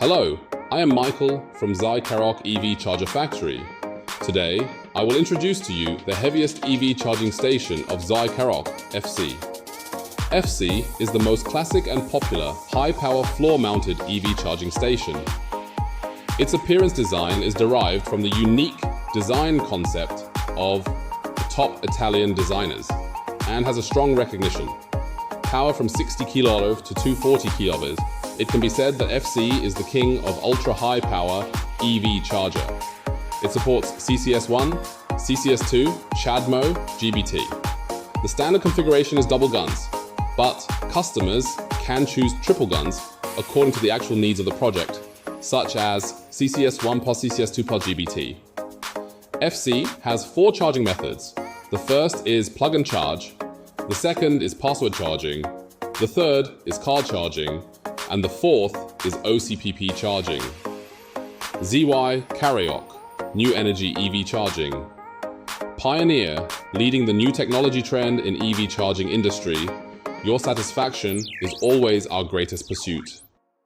Hello, I am Michael from ZY Caraok EV Charger Factory. Today, I will introduce to you the heaviest EV charging station of ZY Caraok, FC. FC is the most classic and popular high-power floor-mounted EV charging station. Its appearance design is derived from the unique design concept of the top Italian designers and has a strong recognition. Power from 60 kW to 240 kW, it can be said that FC is the king of ultra-high power EV charger. It supports CCS1, CCS2, ChAdeMo, GBT. The standard configuration is double guns, but customers can choose triple guns according to the actual needs of the project, such as CCS1 plus CCS2 plus GBT. FC has 4 charging methods. The first is plug and charge, the second is password charging, the third is card charging, and the fourth is OCPP charging. ZY Caraok, New Energy EV Charging. Pioneer, leading the new technology trend in EV charging industry, your satisfaction is always our greatest pursuit.